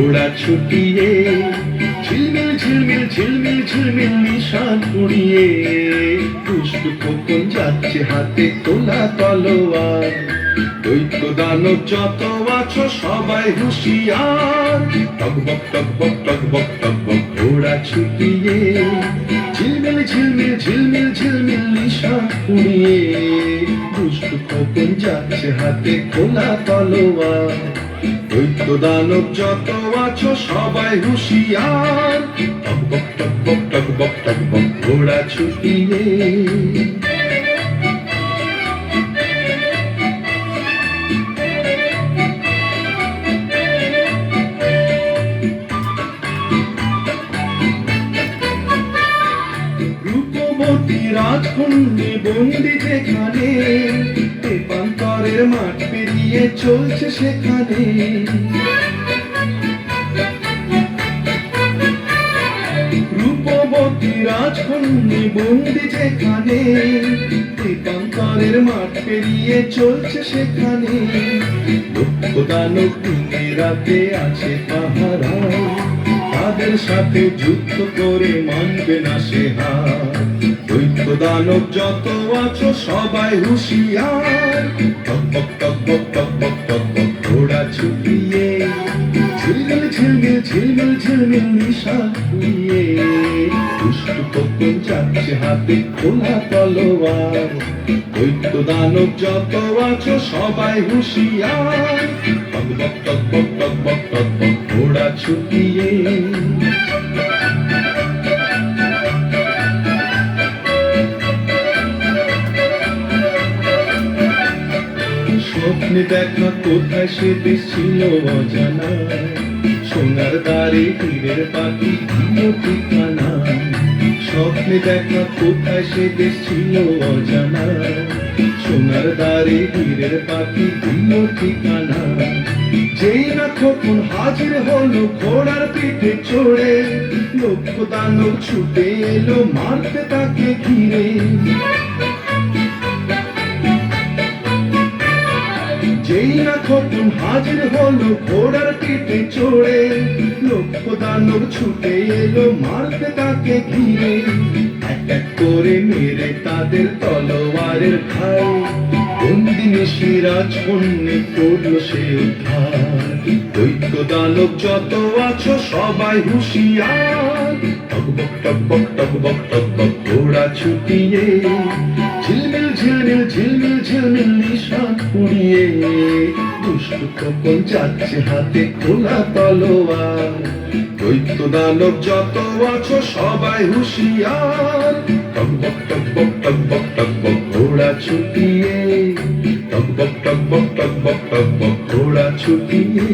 ঘোড়া ছুটিয়ে ঝিলমিল ঝিলমিল ঝিলমিল ঝিলমিল নিশান উড়িয়ে দুষ্টু খোকন যাচ্ছে হাতে তোলা তলোয়ার। দৈত্য দানব যত আছো সবাই হুঁশিয়ার। টকবক টকবক টকবক টকবক ঘোড়া ছুটিয়ে ঝিলমিল ঝিলমিল ঝিলমিল ঝিলমিল নিশান উড়িয়ে দুষ্টু খোকন যাচ্ছে হাতে তোলা তলোয়ার। দৈত্য দানব যত আছো সবাই হুঁশিয়ার। টকবক টকবক টকবক টকবক ঘোড়া ছুটিয়ে। রূপবতী রাজকন্যে বন্দি যেখানে, তেপান্তরের মাঠ পেরিয়ে চলছে সেখানে। রূপবতী রাজকন্যে বন্দি যেখানে, তেপান্তরের মাঠ পেরিয়ে চলছে সেখানে। দৈত্য দানব দিনে রাতে আছে পাহারায়, তাদের সাথে যুদ্ধ করে মানবে না সে হার। দৈত্য দানব যত আছো সবাই হুঁশিয়ার। টকবক টকবক টকবক টকবক ঘোড়া ছুটিয়ে ঝিলমিল ঝিলমিল ঝিলমিল ঝিলমিল নিশান উড়িয়ে দুষ্টু খোকন যাচ্ছে হাতে খোলা তলোয়ার। দৈত্য দানব যত আছো সবাই হুঁশিয়ার। টকবক টকবক টকবক টকবক ঘোড়া ছুটিয়ে। স্বপ্নে দেখা কোথায় সে দেশ ছিল অজানা, সোনার দ্বারে হীরের পাখি দিল ঠিকানা। স্বপ্নে দেখা কোথায় সে দেশ ছিল অজানা, সোনার দ্বারে হীরের পাখি দিল ঠিকানা। যেই না খোকন হাজির হলো ঘোড়ার পিঠে চড়ে, লক্ষ দানব ছুটে এলো মারতে তাকে ঘিরে। যেই না খোকন হাজির হলো ঘোড়ার পিঠে চড়ে, লক্ষ দানব ছুটে এলো মারতে তাকে ঘিরে। এক এক করে মেরে তাদের তলোয়ারের ঘাই, বন্দিনী রাজকন্যে করলো সে উদ্ধার। দৈত্য দানব যত আছো সবাই হুঁশিয়ার। টকবক টকবক টকবক টকবক ঘোড়া ছুটিয়ে ঝিলমিল ঝিলমিল ঝিলমিল ঝিলমিল নিশান উড়িয়ে দুষ্টু খোকন যাচ্ছে হাতে খোলা তলোয়ার। দৈত্য দানব যত আছো সবাই হুঁশিয়ার। টকবক টকবক টকবক টকবক ঘোড়া ছুটিয়ে টকবক টকবক টকবক টকবক ঘোড়া ছুটিয়ে।